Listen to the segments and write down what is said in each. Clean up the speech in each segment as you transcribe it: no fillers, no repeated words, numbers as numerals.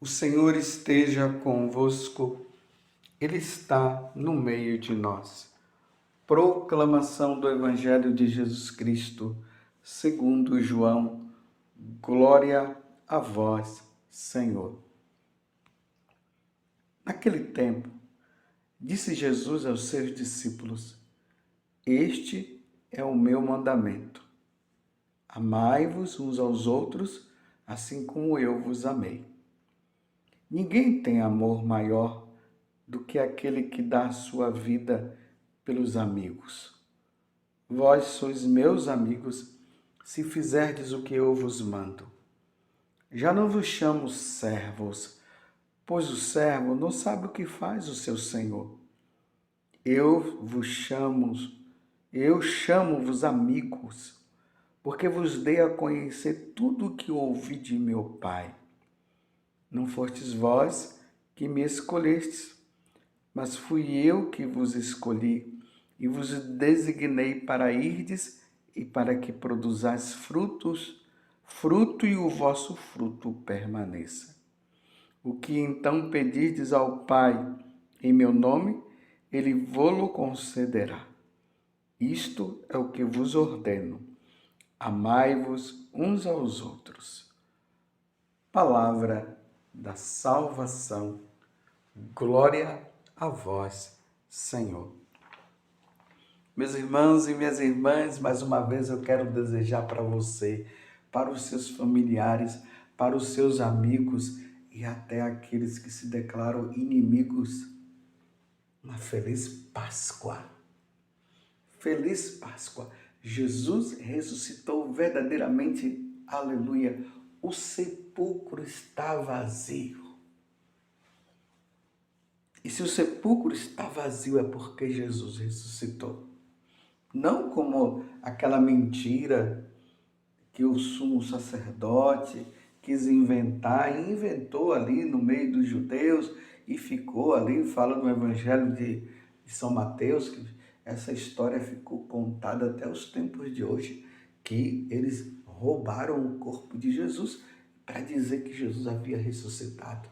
O Senhor esteja convosco, Ele está no meio de nós. Proclamação do Evangelho de Jesus Cristo, segundo João. Glória a vós, Senhor. Naquele tempo, disse Jesus aos seus discípulos: Este é o meu mandamento. Amai-vos uns aos outros, assim como eu vos amei. Ninguém tem amor maior do que aquele que dá a sua vida pelos amigos. Vós sois meus amigos, se fizerdes o que eu vos mando. Já não vos chamo servos, pois o servo não sabe o que faz o seu senhor. Eu chamo-vos amigos, porque vos dei a conhecer tudo o que ouvi de meu Pai. Não fostes vós que me escolhestes, mas fui eu que vos escolhi e vos designei para irdes e para que produzais fruto e o vosso fruto permaneça. O que então pedirdes ao Pai em meu nome, Ele vô-lo concederá. Isto é o que vos ordeno: amai-vos uns aos outros. Palavra da salvação. Glória a vós, Senhor. Meus irmãos e minhas irmãs, mais uma vez eu quero desejar para você, para os seus familiares, para os seus amigos e até aqueles que se declaram inimigos, uma feliz Páscoa. Feliz Páscoa. Jesus ressuscitou verdadeiramente, aleluia. O sepulcro está vazio. E se o sepulcro está vazio é porque Jesus ressuscitou. Não como aquela mentira que o sumo sacerdote quis inventar e inventou ali no meio dos judeus e ficou ali, fala no Evangelho de São Mateus, que essa história ficou contada até os tempos de hoje, que eles roubaram o corpo de Jesus para dizer que Jesus havia ressuscitado.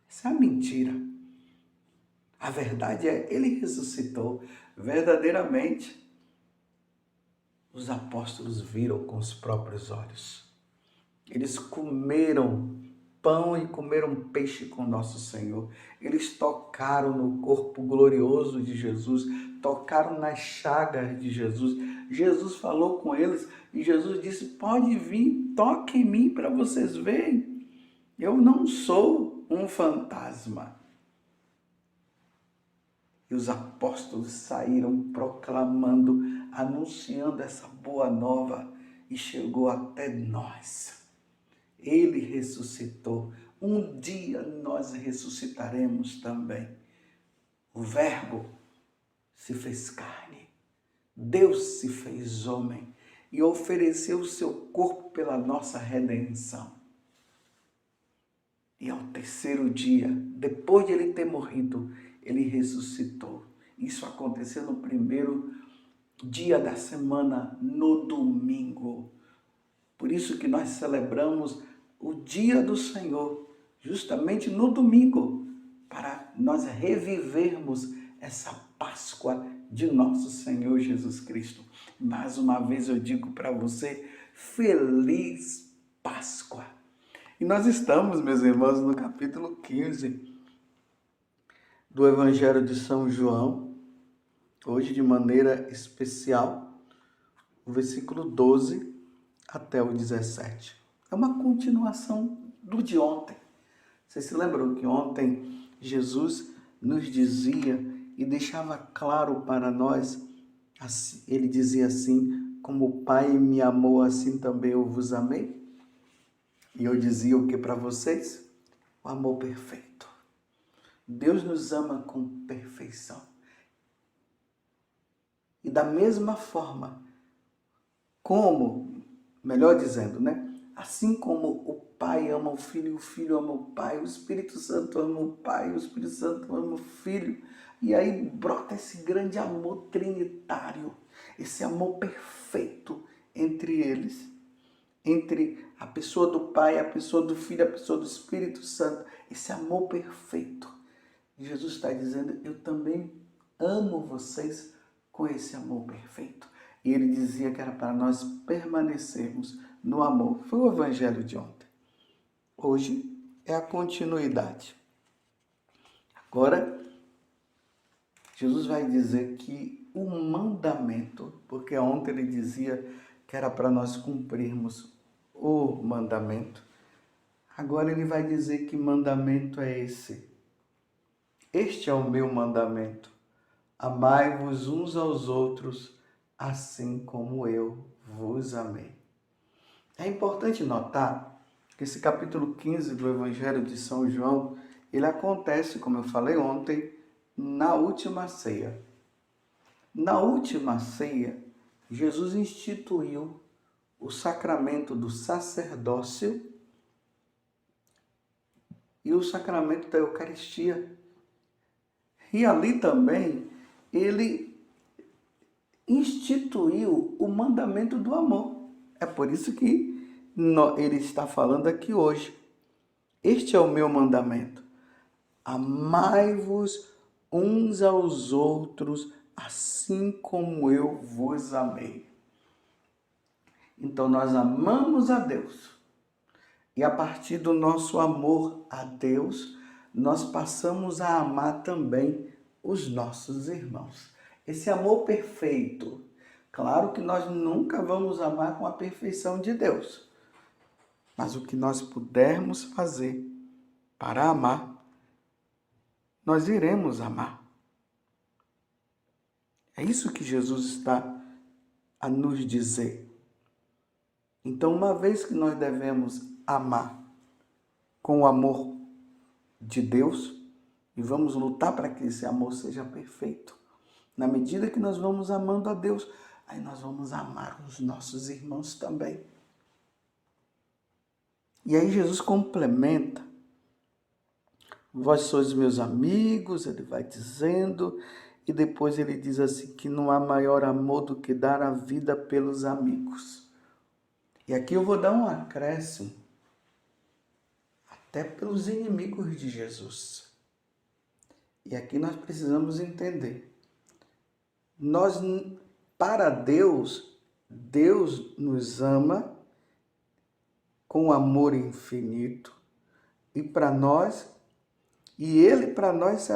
Isso é uma mentira. A verdade é, ele ressuscitou verdadeiramente. Os apóstolos viram com os próprios olhos. Eles comeram pão e comeram peixe com nosso Senhor. Eles tocaram no corpo glorioso de Jesus, tocaram nas chagas de Jesus. Jesus falou com eles e Jesus disse: pode vir, toque em mim para vocês verem. Eu não sou um fantasma. E os apóstolos saíram proclamando, anunciando essa boa nova e chegou até nós. Ele ressuscitou. Um dia nós ressuscitaremos também. O Verbo se fez carne. Deus se fez homem e ofereceu o seu corpo pela nossa redenção. E ao terceiro dia, depois de ele ter morrido, ele ressuscitou. Isso aconteceu no primeiro dia da semana, no domingo. Por isso que nós celebramos o dia do Senhor, justamente no domingo, para nós revivermos essa Páscoa de nosso Senhor Jesus Cristo. Mais uma vez eu digo para você, feliz Páscoa! E nós estamos, meus irmãos, no capítulo 15 do Evangelho de São João, hoje de maneira especial, o versículo 12 até o 17. É uma continuação do de ontem. Vocês se lembram que ontem Jesus nos dizia e deixava claro para nós, ele dizia assim: como o Pai me amou, assim também eu vos amei? E eu dizia o que para vocês? O amor perfeito. Deus nos ama com perfeição. E da mesma forma, melhor dizendo, né? Assim como o Pai ama o Filho ama o Pai, o Espírito Santo ama o Pai, o Espírito Santo ama o Filho. E aí brota esse grande amor trinitário, esse amor perfeito entre eles. entre a pessoa do Pai, a pessoa do Filho, a pessoa do Espírito Santo, esse amor perfeito. E Jesus está dizendo, eu também amo vocês com esse amor perfeito. E ele dizia que era para nós permanecermos no amor. Foi o evangelho de ontem. Hoje é a continuidade. Agora, Jesus vai dizer que o mandamento, porque ontem ele dizia que era para nós cumprirmos o mandamento, agora ele vai dizer que mandamento é esse. Este é o meu mandamento. Amai-vos uns aos outros, assim como eu vos amei. É importante notar que esse capítulo 15 do Evangelho de São João, ele acontece, como eu falei ontem, na última ceia. Na última ceia, Jesus instituiu o sacramento do sacerdócio e o sacramento da Eucaristia. E ali também ele instituiu o mandamento do amor. É por isso que ele está falando aqui hoje. Este é o meu mandamento. Amai-vos uns aos outros, assim como eu vos amei. Então nós amamos a Deus. E a partir do nosso amor a Deus, nós passamos a amar também os nossos irmãos. Esse amor perfeito. Claro que nós nunca vamos amar com a perfeição de Deus. Mas o que nós pudermos fazer para amar, nós iremos amar. É isso que Jesus está a nos dizer. Então, uma vez que nós devemos amar com o amor de Deus, e vamos lutar para que esse amor seja perfeito, na medida que nós vamos amando a Deus, aí nós vamos amar os nossos irmãos também. E aí Jesus complementa, vós sois meus amigos, ele vai dizendo, e depois ele diz assim, que não há maior amor do que dar a vida pelos amigos. E aqui eu vou dar um acréscimo, até pelos inimigos de Jesus. E aqui nós precisamos entender. Para Deus, Deus nos ama com amor infinito. E para nós, Ele para nós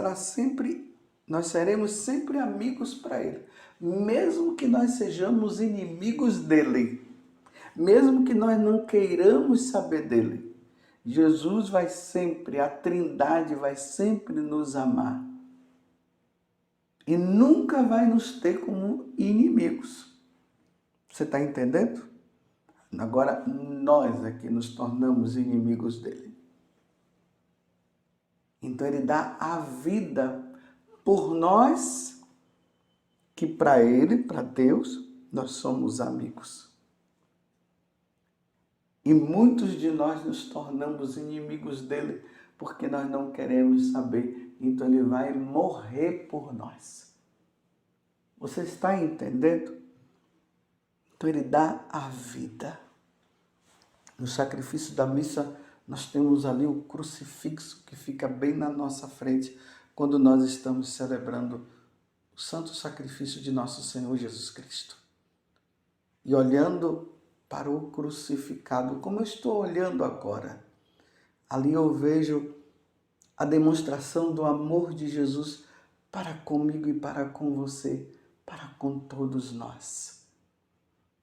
nós seremos sempre amigos para Ele. Mesmo que nós sejamos inimigos dEle. Mesmo que nós não queiramos saber dEle. Jesus vai sempre, a Trindade vai sempre nos amar. E nunca vai nos ter como inimigos. Você está entendendo? Agora, nós aqui nos tornamos inimigos dele. Então, ele dá a vida por nós, que para ele, para Deus, nós somos amigos. E muitos de nós nos tornamos inimigos dele, porque nós não queremos saber. Então, ele vai morrer por nós. Você está entendendo? Então, ele dá a vida. No sacrifício da missa, nós temos ali o crucifixo que fica bem na nossa frente quando nós estamos celebrando o santo sacrifício de nosso Senhor Jesus Cristo. E olhando para o crucificado, como eu estou olhando agora, ali eu vejo a demonstração do amor de Jesus para comigo e para com você, para com todos nós.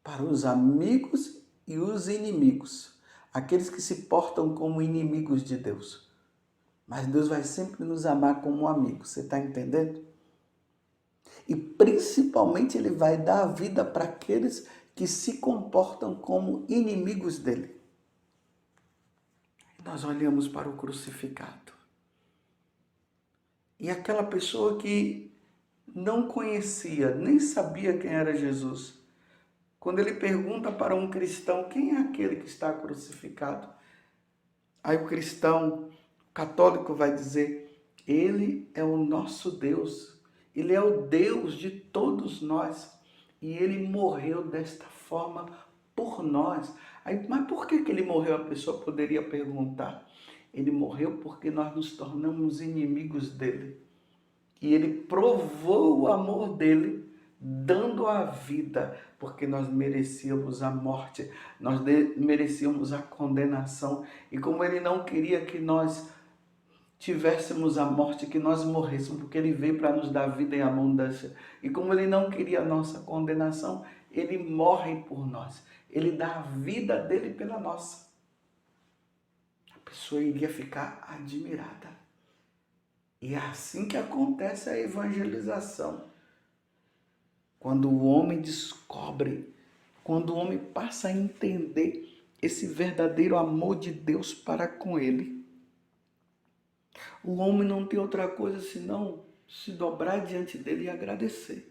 Para os amigos e os inimigos, aqueles que se portam como inimigos de Deus. Mas Deus vai sempre nos amar como amigos, você está entendendo? E principalmente Ele vai dar a vida para aqueles que se comportam como inimigos dEle. Nós olhamos para o crucificado. E aquela pessoa que não conhecia, nem sabia quem era Jesus, quando ele pergunta para um cristão, quem é aquele que está crucificado? Aí o cristão católico vai dizer, ele é o nosso Deus. Ele é o Deus de todos nós. E ele morreu desta forma por nós. Aí, mas por que ele morreu? A pessoa poderia perguntar. Ele morreu porque nós nos tornamos inimigos dele. E ele provou o amor dele, dando a vida, porque nós merecíamos a morte, nós merecíamos a condenação. E como ele não queria que nós tivéssemos a morte, que nós morrêssemos, porque ele veio para nos dar vida em abundância. E como ele não queria a nossa condenação, ele morre por nós. Ele dá a vida dele pela nossa. A pessoa iria ficar admirada. E é assim que acontece a evangelização. Quando o homem descobre, quando o homem passa a entender esse verdadeiro amor de Deus para com ele, o homem não tem outra coisa senão se dobrar diante dele e agradecer.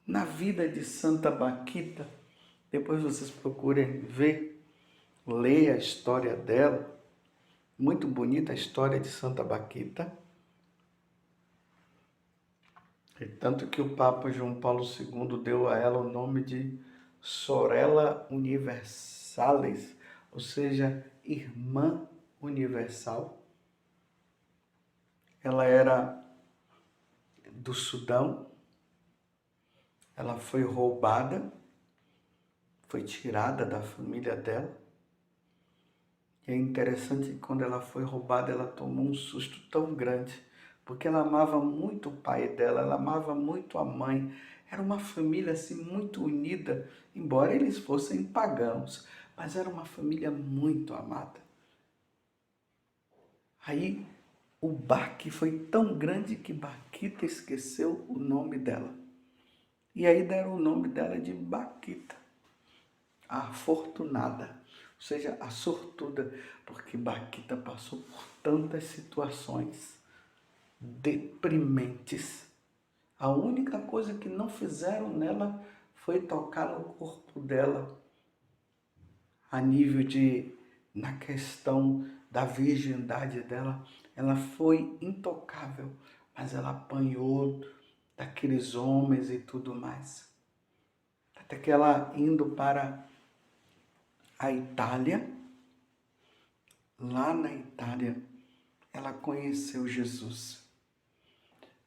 Na vida de Santa Baquita, depois vocês procurem ver, ler a história dela, muito bonita a história de Santa Baquita. E tanto que o Papa João Paulo II deu a ela o nome de Sorella Universalis, ou seja, irmã universal. Ela era do Sudão, ela foi roubada, foi tirada da família dela. E é interessante que quando ela foi roubada, ela tomou um susto tão grande, porque ela amava muito o pai dela, ela amava muito a mãe. Era uma família assim muito unida, embora eles fossem pagãos, mas era uma família muito amada. Aí o baque foi tão grande que Baquita esqueceu o nome dela. E aí deram o nome dela de Baquita, a afortunada. Ou seja, a sortuda, porque Baquita passou por tantas situações deprimentes. A única coisa que não fizeram nela foi tocar no corpo dela, a nível na questão da virgindade dela, ela foi intocável, mas ela apanhou daqueles homens e tudo mais. Até que ela indo para a Itália, lá na Itália, ela conheceu Jesus.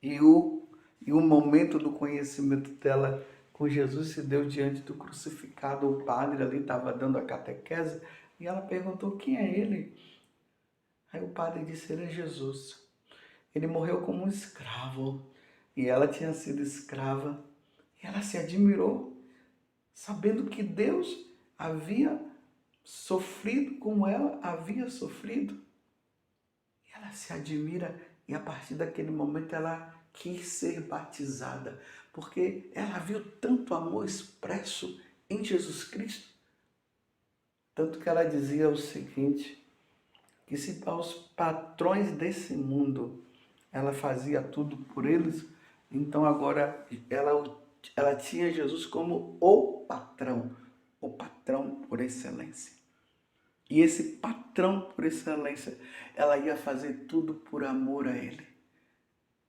E o momento do conhecimento dela com Jesus se deu diante do crucificado. O padre ali estava dando a catequese e ela perguntou: quem é ele? Aí o padre disse: ele é Jesus. Ele morreu como um escravo e ela tinha sido escrava. E ela se admirou, sabendo que Deus havia sofrido como ela havia sofrido. E ela se admira e a partir daquele momento ela quis ser batizada, porque ela viu tanto amor expresso em Jesus Cristo. Tanto que ela dizia o seguinte, que se para os patrões desse mundo ela fazia tudo por eles, então agora ela tinha Jesus como o patrão por excelência. E esse patrão por excelência, ela ia fazer tudo por amor a ele.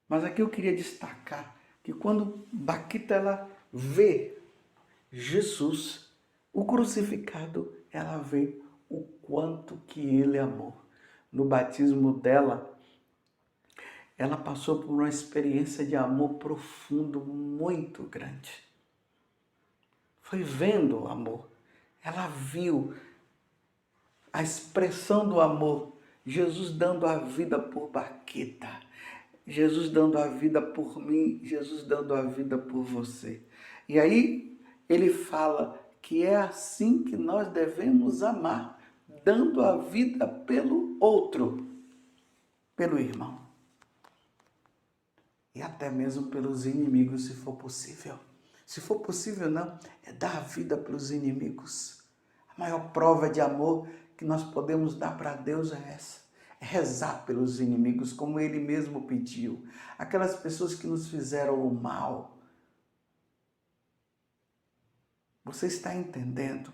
Mas aqui eu queria destacar que quando Baquita ela vê Jesus, o crucificado, ela vê o quanto que ele amou. No batismo dela, ela passou por uma experiência de amor profundo muito grande. Foi vendo o amor. Ela viu a expressão do amor, Jesus dando a vida por Baquita, Jesus dando a vida por mim, Jesus dando a vida por você. E aí ele fala que é assim que nós devemos amar, dando a vida pelo outro, pelo irmão. E até mesmo pelos inimigos, se for possível. Se for possível, não, é dar a vida pelos inimigos. A maior prova de amor que nós podemos dar para Deus é essa. É rezar pelos inimigos, como Ele mesmo pediu. Aquelas pessoas que nos fizeram o mal. Você está entendendo?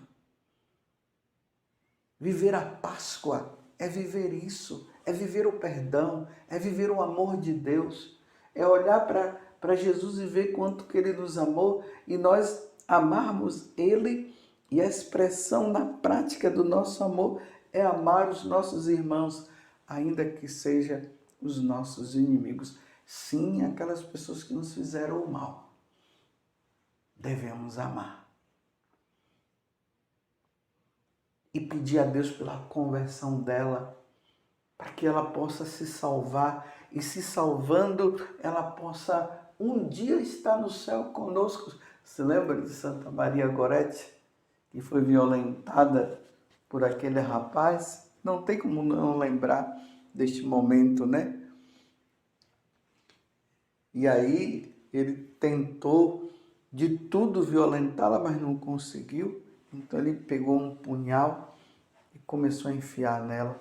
Viver a Páscoa é viver isso. É viver o perdão. É viver o amor de Deus. É olhar para Jesus e ver quanto que Ele nos amou. E nós amarmos Ele, e a expressão na prática do nosso amor é amar os nossos irmãos, ainda que sejam os nossos inimigos. Sim, aquelas pessoas que nos fizeram o mal, devemos amar. E pedir a Deus pela conversão dela, para que ela possa se salvar, e se salvando, ela possa um dia estar no céu conosco. Se lembra de Santa Maria Gorete, que foi violentada por aquele rapaz? Não tem como não lembrar deste momento, né? E aí ele tentou de tudo violentá-la, mas não conseguiu. Então ele pegou um punhal e começou a enfiar nela.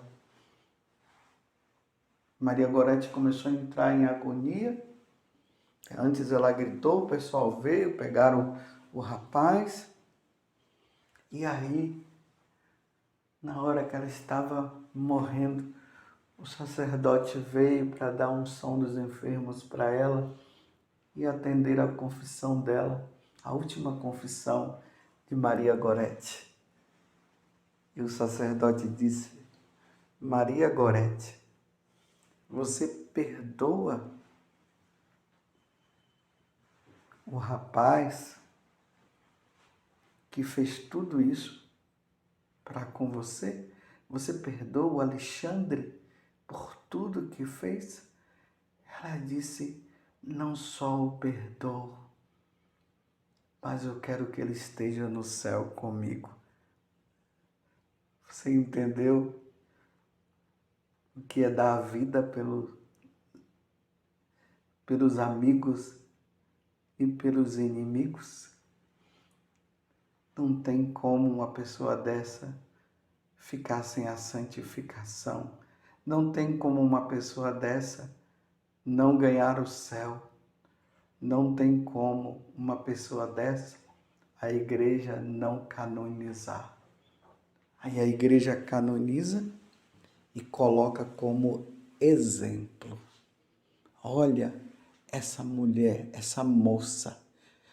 Maria Gorete começou a entrar em agonia. Antes ela gritou, o pessoal veio, pegaram o rapaz. E aí, na hora que ela estava morrendo, o sacerdote veio para dar unção dos enfermos para ela e atender a confissão dela, a última confissão de Maria Gorete. E o sacerdote disse: Maria Gorete, você perdoa o rapaz que fez tudo isso para com você? Você perdoa o Alexandre por tudo que fez? Ela disse: não só o perdoo, mas eu quero que ele esteja no céu comigo. Você entendeu o que é dar a vida pelos amigos e pelos inimigos? Não tem como uma pessoa dessa ficar sem a santificação. Não tem como uma pessoa dessa não ganhar o céu. Não tem como uma pessoa dessa a igreja não canonizar. Aí a igreja canoniza e coloca como exemplo. Olha, essa mulher, essa moça,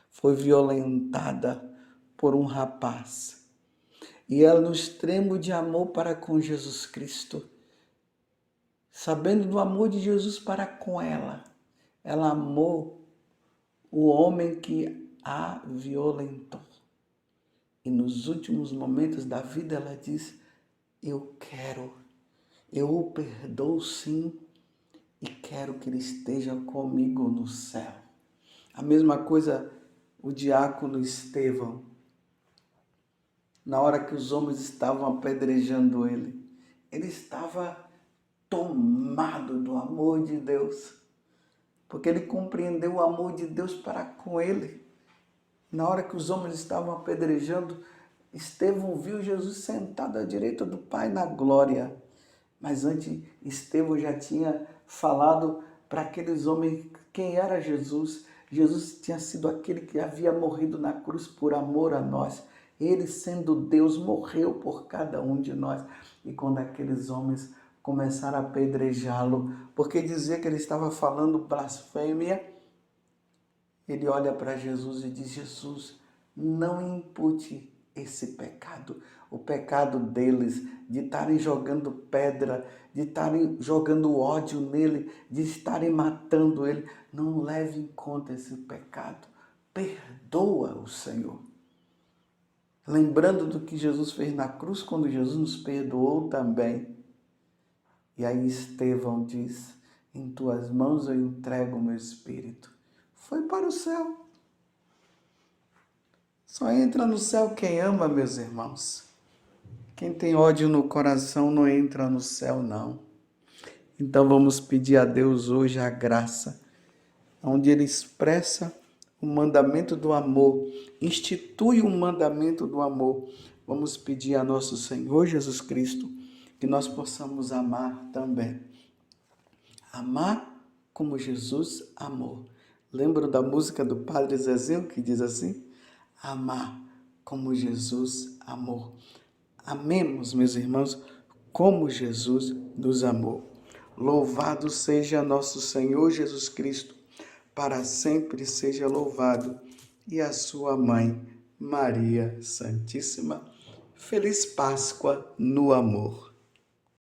foi violentada por um rapaz. E ela, no extremo de amor para com Jesus Cristo, sabendo do amor de Jesus para com ela, ela amou o homem que a violentou. E nos últimos momentos da vida ela diz: eu o perdoo sim, e quero que ele esteja comigo no céu. A mesma coisa o diácono Estevão, na hora que os homens estavam apedrejando ele estava tomado do amor de Deus, porque ele compreendeu o amor de Deus para com ele. Na hora que os homens estavam apedrejando, Estevão viu Jesus sentado à direita do Pai na glória. Mas antes, Estevão já tinha falado para aqueles homens quem era Jesus. Jesus tinha sido aquele que havia morrido na cruz por amor a nós. Ele, sendo Deus, morreu por cada um de nós. E quando aqueles homens começaram a apedrejá-lo, porque dizia que ele estava falando blasfêmia, ele olha para Jesus e diz: Jesus, não impute esse pecado, o pecado deles, de estarem jogando pedra, de estarem jogando ódio nele, de estarem matando ele. Não leve em conta esse pecado. Perdoa o Senhor. Lembrando do que Jesus fez na cruz, quando Jesus nos perdoou também. E aí Estevão diz: em tuas mãos eu entrego o meu espírito. Foi para o céu. Só entra no céu quem ama, meus irmãos. Quem tem ódio no coração não entra no céu, não. Então vamos pedir a Deus hoje a graça, onde Ele expressa o mandamento do amor, institui o mandamento do amor. Vamos pedir a nosso Senhor Jesus Cristo que nós possamos amar também. Amar como Jesus amou. Lembro da música do Padre Zezinho que diz assim: amar como Jesus amou. Amemos, meus irmãos, como Jesus nos amou. Louvado seja nosso Senhor Jesus Cristo, para sempre seja louvado, e a sua mãe, Maria Santíssima. Feliz Páscoa no amor.